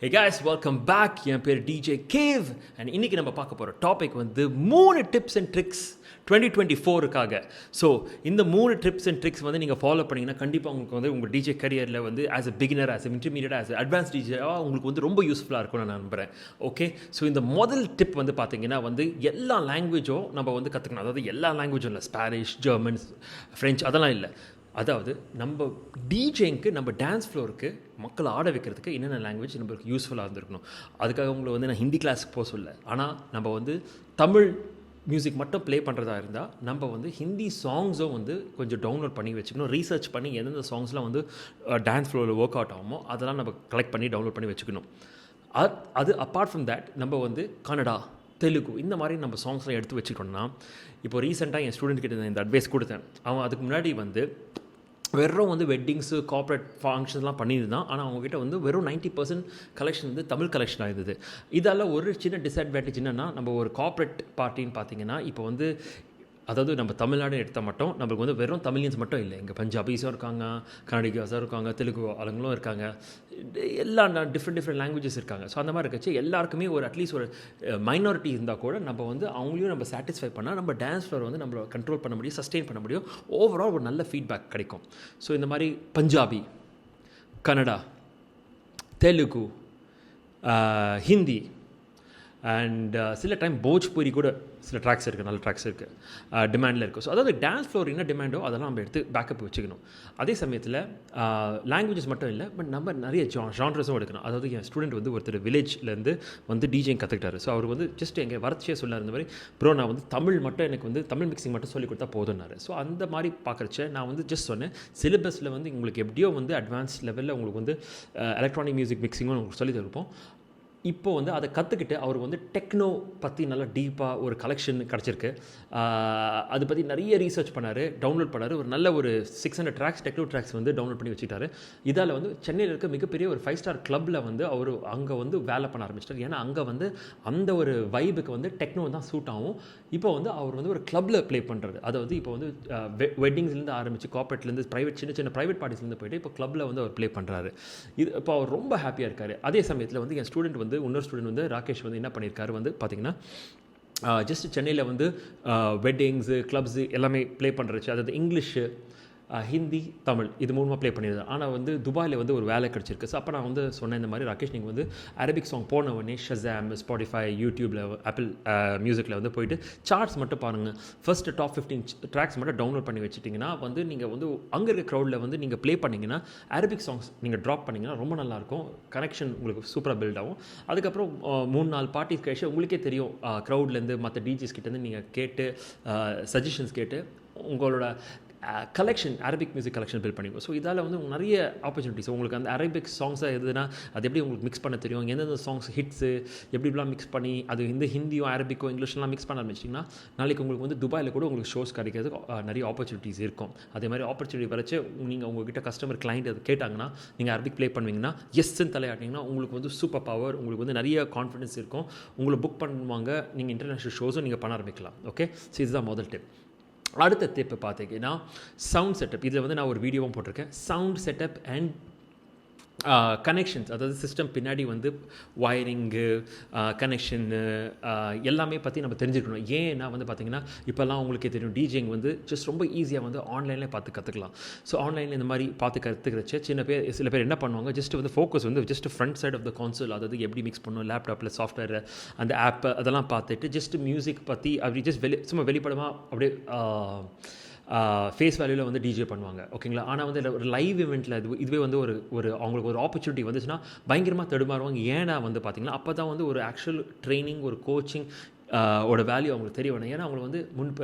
Hey guys, welcome back. என் பேர் DJ cave and இன்றைக்கி நம்ம பார்க்க போகிற டாபிக் வந்து 3 டிப்ஸ் அண்ட் ட்ரிக்ஸ் 2024க்காக. ஸோ இந்த 3 டிப்ஸ் அண்ட் ட்ரிக்ஸ் வந்து நீங்கள் ஃபாலோ பண்ணிங்கன்னா கண்டிப்பாக உங்களுக்கு வந்து உங்கள் டிஜே கரியரில் வந்து as a beginner, as a intermediate, as advance டிஜேவாக உங்களுக்கு வந்து ரொம்ப யூஸ்ஃபுல்லாக இருக்கும்னு நான் நம்புகிறேன். ஓகே, ஸோ இந்த முதல் டிப் வந்து பார்த்தீங்கன்னா வந்து எல்லா லாங்குவேஜும் நம்ம வந்து கற்றுக்கணும். அதாவது எல்லா லாங்குவேஜும் இல்லை, ஸ்பானிஷ், ஜெர்மன், ஃப்ரெஞ்ச் அதெல்லாம் இல்லை. அதாவது நம்ம டிஜேங்க்கு, நம்ம டான்ஸ் ஃப்ளோருக்கு மக்களை ஆட வைக்கிறதுக்கு என்னென்ன லாங்குவேஜ் நம்மளுக்கு யூஸ்ஃபுல்லாக இருந்திருக்கணும். அதுக்காக உங்களை வந்து நான் ஹிந்தி கிளாஸுக்கு போக சொல்ல. ஆனால் நம்ம வந்து தமிழ் மியூசிக் மட்டும் ப்ளே பண்ணுறதா இருந்தால் நம்ம வந்து ஹிந்தி சாங்ஸும் வந்து கொஞ்சம் டவுன்லோட் பண்ணி வச்சுக்கணும். ரீசர்ச் பண்ணி எந்தெந்த சாங்ஸ்லாம் வந்து டான்ஸ் ஃப்ளோரில் ஒர்க் அவுட் ஆகுமோ அதெல்லாம் நம்ம கலெக்ட் பண்ணி டவுன்லோட் பண்ணி வச்சுக்கணும். அது அப்பார்ட் ஃப்ரம் தேட் நம்ம வந்து கன்னடா, தெலுங்கு இந்த மாதிரி நம்ம சாங்ஸ்லாம் எடுத்து வச்சுக்கிட்டோம்னா, இப்போ ரீசெண்டாக என் ஸ்டூடெண்ட் கிட்ட நான் இந்த அட்வைஸ் கொடுத்தேன். அவன் அதுக்கு முன்னாடி வந்து வெறும் வந்து வெட்டிங்ஸு, கார்ப்பரேட் ஃபங்க்ஷன்ஸ்லாம் பண்ணியிருந்தான். ஆனால் அவங்ககிட்ட வந்து வெறும் 90% கலெக்ஷன் வந்து தமிழ் கலெக்ஷனாக இருந்தது. இதால் ஒரு சின்ன டிஸ்அட்வான்டேஜ் என்னென்னா, நம்ம ஒரு கார்ப்பரேட் பார்ட்டின்னு பார்த்தீங்கன்னா இப்போ வந்து அதாவது நம்ம தமிழ்நாடு எடுத்தால் மட்டும் நம்மளுக்கு வந்து வெறும் தமிழியன்ஸ் மட்டும் இல்லை, இங்கே பஞ்சாபிஸும் இருக்காங்க, கன்னடிகாஸும் இருக்காங்க, தெலுங்கு ஆளுங்களும் இருக்காங்க, எல்லா டிஃப்ரெண்ட் லாங்குவேஜஸ் இருக்காங்க. ஸோ அந்த மாதிரி இருக்கச்சு எல்லாருக்குமே ஒரு அட்லீஸ்ட் ஒரு மைனாரிட்டி இருந்தால் கூட நம்ம வந்து அவங்களையும் நம்ம சாட்டிஸ்ஃபை பண்ணால் நம்ம டான்ஸ் ஃப்ளோர் வந்து நம்மளை கண்ட்ரோல் பண்ண முடியும், சஸ்டெயின் பண்ண முடியும், ஓவரால் ஒரு நல்ல ஃபீட்பேக் கிடைக்கும். ஸோ இந்த மாதிரி பஞ்சாபி, கன்னடா, தெலுங்கு, ஹிந்தி அண்ட் சில டைம் போஜ்பூரி கூட சில ட்ராக்ஸ் இருக்குது, நல்ல ட்ராக்ஸ் இருக்குது, டிமாண்டில் இருக்குது. ஸோ அதாவது டான்ஸ் ஃப்ளோர் என்ன டிமாண்டோ அதெல்லாம் நம்ம எடுத்து பேக்கப் வச்சுக்கணும். அதே சமயத்தில் லாங்குவேஜஸ் மட்டும் இல்லை, பட் நம்ம நிறைய ஜான்ரஸும் எடுக்கணும். அதாவது என் ஸ்டூடெண்ட் வந்து ஒருத்தர் வில்லேஜ்லேருந்து வந்து டிஜேங் கற்றுக்கிட்டாரு. ஸோ அவர் வந்து ஜஸ்ட் எங்கள் வரச்சியே சொல்லார், இந்த மாதிரி ப்ரோ நான் வந்து தமிழ் மட்டும் எனக்கு வந்து தமிழ் மிக்சிங் மட்டும் சொல்லி கொடுத்தா போதும்னாரு. ஸோ அந்த மாதிரி பார்க்குறச்ச நான் வந்து ஜஸ்ட் சொன்னேன், சிலபஸில் வந்து உங்களுக்கு எப்படியோ வந்து அட்வான்ஸ் லெவலில் உங்களுக்கு வந்து எலக்ட்ரானிக் மியூசிக் மிக்சிங்கும் உங்களுக்கு சொல்லி தருப்போம். இப்போ வந்து அதை கற்றுக்கிட்டு அவர் வந்து டெக்னோ பற்றி நல்லா டீப்பாக ஒரு கலெக்ஷன் கிடச்சிருக்கு. அதை பற்றி நிறைய ரீசர்ச் பண்ணார், டவுன்லோட் பண்ணார். ஒரு நல்ல ஒரு 600 ட்ராக்ஸ், டெக்னோ ட்ராக்ஸ் வந்து டவுன்லோட் பண்ணி வச்சுட்டாரு. இதால் வந்து சென்னையில் இருக்க மிகப்பெரிய ஒரு 5 ஸ்டார் கிளப்பில் வந்து அவர் அங்கே வந்து வேலை பண்ண ஆரம்பிச்சிட்டார். ஏன்னா அங்கே வந்து அந்த ஒரு வைபுக்கு வந்து டெக்னோ தான் சூட் ஆகும். இப்போ வந்து அவர் வந்து ஒரு கிளப்பில் ப்ளே பண்ணுறாரு. அதாவது இப்போ வந்து வெட்டிங்ஸ்லேருந்து ஆரம்பித்து கார்ப்பரேட்லேருந்து ப்ரைவேட் சின்ன ப்ரைவேட் பார்ட்டிஸ்லேருந்து போய்ட்டு இப்போ கிளப்பில் வந்து அவர் ப்ளே பண்ணுறாரு. இது இப்போ அவர் ரொம்ப ஹாப்பியாக இருக்கார். அதே சமயத்தில் வந்து என் ஸ்டூடெண்ட் வந்து இன்னொரு ஸ்டூடெண்ட் வந்து ராகேஷ் வந்து என்ன பண்ணியிருக்காரு வந்து பார்த்தீங்கன்னா, ஜஸ்ட் சென்னையில் வந்து வெட்டிங்ஸு, கிளப்ஸு எல்லாமே ப்ளே பண்ணுறச்சு. அதாவது இங்கிலீஷு, ஹிந்தி, தமிழ் இது மூலமாக ப்ளே பண்ணிடுது. ஆனால் வந்து துபாயில் வந்து ஒரு வேலை கிடச்சிருக்கு. ஸோ அப்போ நான் வந்து சொன்னேன், இந்த மாதிரி ராகேஷ் நீங்கள் வந்து அரபிக் சாங் போன உடனே ஷசாம், ஸ்பாட்டிஃபை, யூடியூப்பில், ஆப்பிள் மியூசிக்கில் வந்து போயிட்டு சார்ட்ஸ் மட்டும் பாருங்கள். ஃபர்ஸ்ட் டாப் 15 ட்ராக்ஸ் மட்டும் டவுன்லோட் பண்ணி வச்சுட்டிங்கன்னா வந்து நீங்கள் வந்து அங்கே இருக்க க்ரௌடில் வந்து நீங்கள் ப்ளே பண்ணிங்கன்னா அரபிக் சாங்ஸ் நீங்கள் ட்ராப் பண்ணிங்கன்னா ரொம்ப நல்லாயிருக்கும். கனெக்ஷன் உங்களுக்கு சூப்பராக பில்ட் ஆகும். அதுக்கப்புறம் 3-4 பார்ட்டிஸ் கழிச்சு உங்களுக்கே தெரியும், க்ரௌட்லேருந்து மற்ற டிஜிஸ் கிட்டேருந்து நீங்கள் கேட்டு சஜஷன்ஸ் கேட்டு உங்களோட collection, Arabic music collection build பண்ணிக்கும். ஸோ இதால் வந்து நிறைய ஆப்பர்ச்சுனிட்டிஸ் உங்களுக்கு அந்த அரபிக் சாங்ஸாக எதுனா அது எப்படி உங்களுக்கு மிக்ஸ் பண்ண தெரியும், எந்தெந்த சாங்ஸ் ஹிட்ஸு எப்படிலாம் மிக்ஸ் பண்ணி அது இந்த ஹிந்தியோ அரபிக்கோ இங்கிலீஷ்லாம் மிக்ஸ் பண்ண ஆரம்பிச்சிங்கன்னா நாளைக்கு உங்களுக்கு வந்து துபாயில் கூட உங்களுக்கு ஷோஸ் கிடைக்கிறதுக்கு நிறைய ஆப்பர்ச்சுனிட்டிஸ் இருக்கும். அதே மாதிரி ஆப்பர்ச்சுனிட்டி வரைச்சு நீங்கள் உங்கள்கிட்ட கஸ்டமர் கிளைண்ட் அது கேட்டாங்கன்னா நீங்கள் அரபிக் ப்ளே பண்ணுவீங்கன்னா எஸ்ன்னு தலையாட்டிங்கன்னா உங்களுக்கு வந்து சூப்பர் பவர், உங்களுக்கு வந்து நிறைய கான்ஃபிடன்ஸ் இருக்கும், உங்களை புக் பண்ணுவாங்க, நீங்கள் இன்டர்நேஷ்னல் ஷோஸும் நீங்கள் பண்ண ஆரம்பிக்கலாம். ஓகே, ஸோ இதுதான் முதல் டிப். அடுத்த டிப்பு பார்த்தீங்கன்னா சவுண்ட் செட்டப். இதில் வந்து நான் ஒரு வீடியோவும் போட்டிருக்கேன். சவுண்ட் செட்டப் அண்ட் கனெக்ஷன்ஸ், அதாவது சிஸ்டம் பின்னாடி வந்து வயரிங்கு, கனெக்ஷன்னு எல்லாமே பற்றி நம்ம தெரிஞ்சுக்கணும். ஏன்னா வந்து பார்த்திங்கன்னா இப்போல்லாம் உங்களுக்கே தெரியும், டிஜேங் வந்து ஜஸ்ட் ரொம்ப ஈஸியாக வந்து ஆன்லைனில் பார்த்து கற்றுக்கலாம். ஸோ ஆன்லைனில் இந்த மாதிரி பார்த்து கற்றுக்கிறச்சு சில பேர் என்ன பண்ணுவாங்க, ஜஸ்ட் வந்து ஃபோக்கஸ் வந்து just front side of the console, அதாவது எப்படி மிக்ஸ் பண்ணணும், லேப்டாப்பில் சாஃப்ட்வேர் அந்த ஆப் அதெல்லாம் பார்த்துட்டு ஜஸ்ட் மியூசிக் பற்றி அப்படி ஜஸ்ட் சும்மா வெளிப்படமாக அப்படியே ஃபேஸ் வேல்யூவில் வந்து டிஜே பண்ணுவாங்க. ஓகேங்களா? ஆனால் வந்து ஒரு லைவ் இவெண்ட்டில் இதுவே வந்து ஒரு அவங்களுக்கு ஒரு ஆப்பர்ச்சுனிட்டி வந்துச்சுன்னா பயங்கரமாக தடுமாறுவாங்க. ஏன்னா வந்து பார்த்திங்கன்னா அப்போ தான் வந்து ஒரு ஆக்சுவல் ட்ரைனிங், ஒரு கோச்சிங் ஓட வேல்யூ அவங்களுக்கு தெரிய வேணும். ஏன்னா அவங்களுக்கு வந்து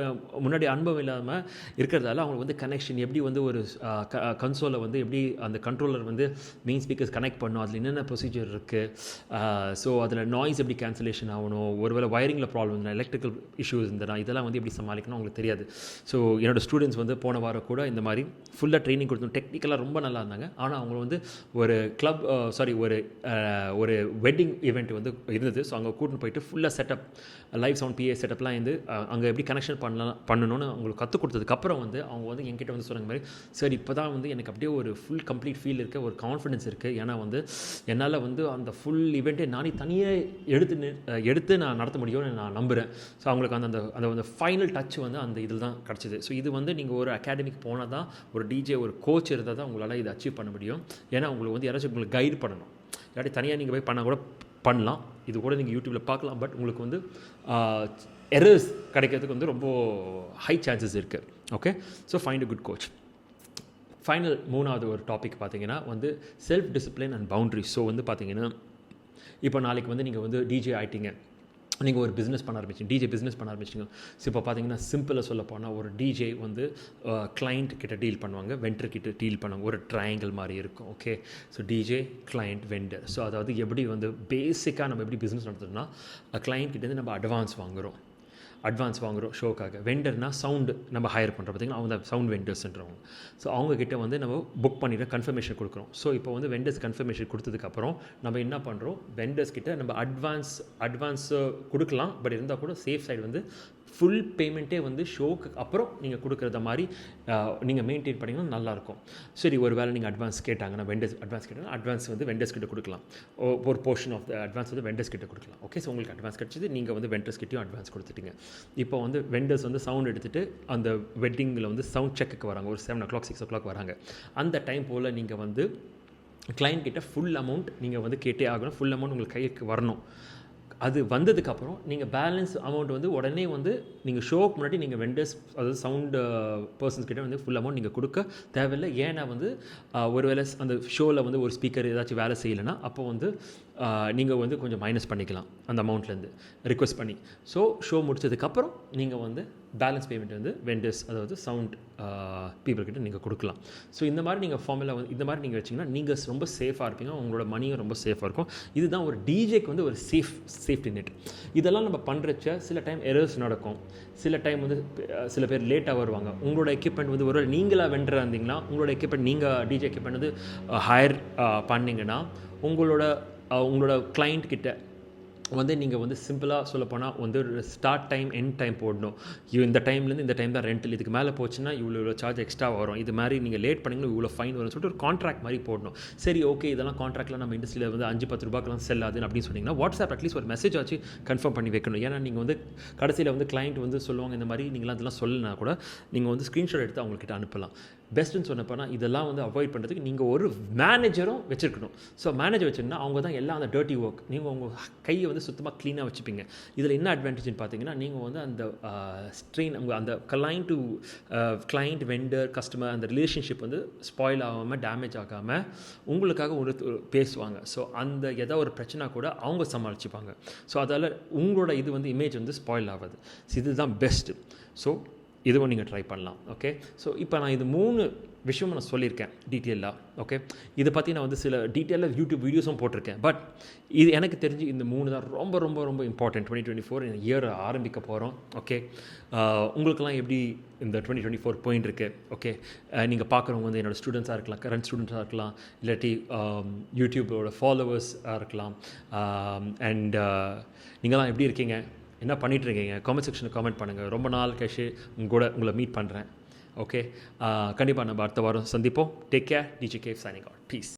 முன்னாடி அனுபவம் இல்லாமல் இருக்கிறதால அவங்களுக்கு வந்து கனெக்ஷன் எப்படி வந்து ஒரு கன்சோலை வந்து எப்படி அந்த கண்ட்ரோலர் வந்து மெயின் ஸ்பீக்கர்ஸ் கனெக்ட் பண்ணணும், அதில் என்னென்ன ப்ரொசீஜர் இருக்குது, ஸோ அதில் நாய்ஸ் எப்படி கேன்சலேஷன் ஆகணும், ஒருவேளை வயரிங்கில் ப்ராப்ளம் இருந்தால், எலக்ட்ரிக்கல் இஷ்யூஸ் இருந்தால் இதெல்லாம் வந்து எப்படி சமாளிக்கணும் அவங்களுக்கு தெரியாது. ஸோ என்னோடய ஸ்டூடெண்ட்ஸ் வந்து போன வாரம் கூட இந்த மாதிரி ஃபுல்லாக ட்ரைனிங் கொடுத்தோம். டெக்னிக்கலாக ரொம்ப நல்லா இருந்தாங்க. ஆனால் அவங்க வந்து ஒரு ஒரு வெட்டிங் ஈவெண்ட் வந்து இருந்தது. ஸோ அங்கே கூட்டின்னு போயிட்டு ஃபுல்லாக செட்டப் லைவ் சவுண்ட் பிஏ செட்டப்லாம் வந்து அங்கே எப்படி கனெக்ஷன் பண்ணணும்னு அவங்களுக்கு கற்றுக் கொடுத்ததுக்கப்புறம் வந்து அவங்க வந்து என்கிட்ட வந்து சொன்ன மாதிரி சார் இப்போ தான் வந்து எனக்கு அப்படியே ஒரு ஃபுல் கம்ப்ளீட் ஃபீல் இருக்குது, ஒரு கான்ஃபிடன்ஸ் இருக்குது. ஏன்னா வந்து என்னால் வந்து அந்த ஃபுல் ஈவெண்ட்டே நானே தனியாக எடுத்து நான் நடத்த முடியும்னு நான் நம்புகிறேன். ஸோ அவங்களுக்கு அந்த அந்த அந்த ஃபைனல் டச் வந்து அந்த இதில் தான் கிடச்சிது. ஸோ இது வந்து நீங்கள் ஒரு அகாடமிக்கு போனால் தான், ஒரு டிஜே ஒரு கோச் இருந்தால் தான் உங்களால் இதை அச்சீவ் பண்ண முடியும். ஏன்னா உங்களுக்கு வந்து யாராச்சும் உங்களுக்கு கைடு பண்ணணும். இல்லாட்டி தனியாக நீங்கள் போய் பண்ணால் கூட பண்ணலாம், இது கூட நீங்கள் யூடியூப்பில் பார்க்கலாம். பட் உங்களுக்கு வந்து எரர்ஸ் கிடைக்கிறதுக்கு வந்து ரொம்ப ஹை சான்சஸ் இருக்குது. Okay, so find a good coach. Final 3வது ஒரு டாபிக் பார்த்தீங்கன்னா வந்து self discipline and boundaries. So வந்து பார்த்தீங்கன்னா இப்போ நாளைக்கு வந்து நீங்கள் வந்து டிஜே ஆகிட்டீங்க, நீங்கள் ஒரு பிஸ்னஸ் பண்ண ஆரம்பிச்சிங்க, டிஜே பிஸ்னஸ் பண்ண ஆரம்பிச்சிங்க. ஸோ இப்போ பார்த்தீங்கன்னா சிம்பிளாக சொல்ல போனால் ஒரு டிஜே வந்து கிளைண்ட் கிட்ட டீல் பண்ணுவாங்க, வெண்டர் கிட்ட டீல் பண்ணுவாங்க. ஒரு ட்ரையாங்கிள் மாதிரி இருக்கும். Okay, so DJ, client, vendor. So அதாவது எப்படி வந்து பேசிக்காக நம்ம எப்படி பிஸ்னஸ் நடத்துறோம்னா, கிளைண்ட் கிட்டேருந்து நம்ம அட்வான்ஸ் வாங்குகிறோம் ஷோக்காக. வெண்டர்னா சவுண்டு நம்ம ஹையர் பண்ணுறோம் பார்த்திங்கன்னா, அவங்க சவுண்ட் வெண்டர்ஸ்ன்றவங்க. ஸோ அவங்கக்கிட்ட வந்து நம்ம புக் பண்ணிவிட்டு கன்ஃபர்மேஷன் கொடுக்குறோம். ஸோ இப்போ வந்து வெண்டர்ஸ் கன்ஃபர்மேஷன் கொடுத்ததுக்கப்புறம் நம்ம என்ன பண்ணுறோம், வெண்டர்ஸ் கிட்ட நம்ம அட்வான்ஸ் கொடுக்கலாம். பட் இருந்தால் கூட சேஃப் சைடு வந்து ஃபுல் பேமெண்ட்டே வந்து ஷோக்கு அப்புறம் நீங்கள் கொடுக்குறத மாதிரி நீங்கள் மெயின்டைன் பண்ணிங்கன்னா நல்லாயிருக்கும். சரி, ஒரு வேளை நீங்கள் அட்வான்ஸ் கேட்டாங்கன்னா, அட்வான்ஸ் வந்து வெண்டர்ஸ் கிட்ட கொடுக்கலாம். ஒரு போர்ஷன் ஆஃப் த அட்வான்ஸ் வந்து வெண்டர்ஸ் கிட்ட கொடுக்கலாம். ஓகே, ஸோ உங்களுக்கு அட்வான்ஸ் கிடச்சிது, நீங்கள் வந்து வெண்டர்ஸ் கிட்டையும் அட்வான்ஸ் கொடுத்துட்டீங்க. இப்போ வந்து வெண்டர்ஸ் வந்து சவுண்ட் எடுத்துகிட்டு அந்த வெட்டிங்கில் வந்து சவுண்ட் செக்குக்கு வராங்க, ஒரு 7 o'clock 6 o'clock வராங்க. அந்த டைம் போல் நீங்கள் வந்து கிளைண்ட் கிட்ட ஃபுல் அமௌண்ட் நீங்கள் வந்து கேட்டே ஆகணும். ஃபுல் அமௌண்ட் உங்களுக்கு கைக்கு வரணும். அது வந்ததுக்கப்புறம் நீங்கள் பேலன்ஸ் அமௌண்ட் வந்து உடனே வந்து நீங்கள் ஷோக்கு முன்னாடி நீங்கள் வெண்டர்ஸ், அதாவது சவுண்டு பர்சன்ஸ் கிட்டே வந்து ஃபுல் அமௌண்ட் நீங்கள் கொடுக்க தேவையில்லை. ஏன்னா வந்து ஒரு வேளை அந்த ஷோவில் வந்து ஒரு ஸ்பீக்கர் ஏதாச்சும் வேலை செய்யலைன்னா அப்போ வந்து நீங்கள் வந்து கொஞ்சம் மைனஸ் பண்ணிக்கலாம் அந்த அமௌண்ட்லேருந்து ரிக்வெஸ்ட் பண்ணி. ஸோ ஷோ முடிச்சதுக்கப்புறம் நீங்கள் வந்து பேலன்ஸ் பேமெண்ட் வந்து வெண்டர்ஸ், அதாவது சவுண்ட் பீப்புள்கிட்ட நீங்கள் கொடுக்கலாம். ஸோ இந்த மாதிரி நீங்கள் ஃபார்முலா வந்து இந்த மாதிரி நீங்கள் வச்சிங்கன்னா நீங்கள் ரொம்ப சேஃபாக இருப்பீங்க, உங்களோட மணியும் ரொம்ப சேஃபாக இருக்கும். இதுதான் ஒரு டிஜேக்கு வந்து ஒரு சேஃப்டி நெட். இதெல்லாம் நம்ம பண்ணுறச்ச சில டைம் எரர்ஸ் நடக்கும், சில டைம் வந்து சில பேர் லேட்டாக வருவாங்க. உங்களோட எக்யூப்மெண்ட் வந்து ஒரு நீங்களாக வெண்டராக இருந்தீங்கன்னா, உங்களோட எக்யூப்மெண்ட் நீங்கள் டிஜே எக்யூப்மெண்ட் வந்து ஹையர் பண்ணிங்கன்னா உங்களோட கிளைண்ட் கிட்ட வந்து நீங்கள் வந்து சிம்பிளாக சொல்லப்போனால் வந்து ஒரு ஸ்டார்ட் டைம் எண்ட் டைம் போடணும். இந்த டைம்லேருந்து இந்த டைம் தான் ரெண்டில், இதுக்கு மேலே போச்சுன்னா இவ்வளோ சார்ஜ் எக்ஸ்ட்ரா வரும், இது மாதிரி நீங்கள் லேட் பண்ணிங்கன்னா இவ்வளோ ஃபைன் வரும்னு சொல்லிட்டு ஒரு கான்ட்ராக்ட் மாதிரி போடணும். சரி, ஓகே, இதெல்லாம் கான்ட்ராக்ட்லாம் நம்ம இண்டஸ்ட்ரியில் வந்து 5-10 ரூபாய்க்குலாம் செல்லாதுன்னு அப்படின்னு சொன்னீங்கன்னா வாட்ஸ்அப் அட்லீஸ்ட் ஒரு மெசேஜ் ஆச்சு கன்ஃபார்ம் பண்ணி வைக்கணும். ஏன்னா நீங்கள் வந்து கடைசியில் வந்து கிளைண்ட் வந்து சொல்லுவாங்க இந்த மாதிரி நீங்களாம் அதெல்லாம் சொல்லனா கூட நீங்கள் வந்து ஸ்க்ரீன்ஷாட் எடுத்து அவங்கக்கிட்ட அனுப்பலாம். பெஸ்ட்டுன்னு சொன்னப்போனா இதெல்லாம் வந்து அவாய்ட் பண்ணுறதுக்கு நீங்கள் ஒரு மேனேஜரும் வச்சுருக்கணும். ஸோ மேனேஜர் வச்சுருந்தா அவங்க தான் எல்லாம் அந்த டர்ட்டி ஒர்க் நீங்கள் உங்கள் கையை வந்து சுத்தமாக க்ளீனாக வச்சுப்பீங்க. இதில் என்ன அட்வான்டேஜ்னு பார்த்தீங்கன்னா, நீங்கள் வந்து அந்த ஸ்ட்ரெயின் உங்கள் அந்த கிளைண்ட் வெண்டர் கஸ்டமர் அந்த ரிலேஷன்ஷிப் வந்து ஸ்பாயில் ஆகாமல் டேமேஜ் ஆகாமல் உங்களுக்காக ஒரு பேசுவாங்க. ஸோ அந்த ஏதாவது ஒரு பிரச்சனை கூட அவங்க சமாளிச்சுப்பாங்க. ஸோ அதால் உங்களோட இது வந்து இமேஜ் வந்து ஸ்பாயில் ஆகாது. இதுதான் பெஸ்ட்டு. ஸோ இதுவும் நீங்கள் ட்ரை பண்ணலாம். ஓகே, ஸோ இப்போ நான் இது 3 விஷயமும் நான் சொல்லியிருக்கேன் டீட்டெயிலாக. ஓகே, இதை பற்றி நான் வந்து சில டீட்டெயிலாக யூடியூப் வீடியோஸும் போட்டிருக்கேன். பட் இது எனக்கு தெரிஞ்சு இந்த 3 தான் ரொம்ப ரொம்ப ரொம்ப இம்பார்ட்டன்ட். 2024 இந்த இயர் ஆரம்பிக்க போகிறோம். ஓகே, உங்களுக்கெல்லாம் எப்படி இந்த 2024 போயின்னு இருக்கு? ஓகே, நீங்கள் பார்க்குறவங்க வந்து என்னோடய ஸ்டூடெண்ட்ஸாக இருக்கலாம், கரண்ட் ஸ்டூடெண்ட்ஸாக இருக்கலாம், இல்லாட்டி யூடியூபோட ஃபாலோவர்ஸாக இருக்கலாம். அண்ட் நீங்களாம் எப்படி இருக்கீங்க, என்ன பண்ணிகிட்ருக்கீங்க? காமெண்ட் செக்ஷனில் காமெண்ட் பண்ணுங்கள். ரொம்ப நாள் கழிச்சு உங்களை மீட் பண்ணுறேன். ஓகே, கண்டிப்பாக நம்ம அடுத்த வாரம் சந்திப்போம். Take care. DJ Cave signing out. Piece.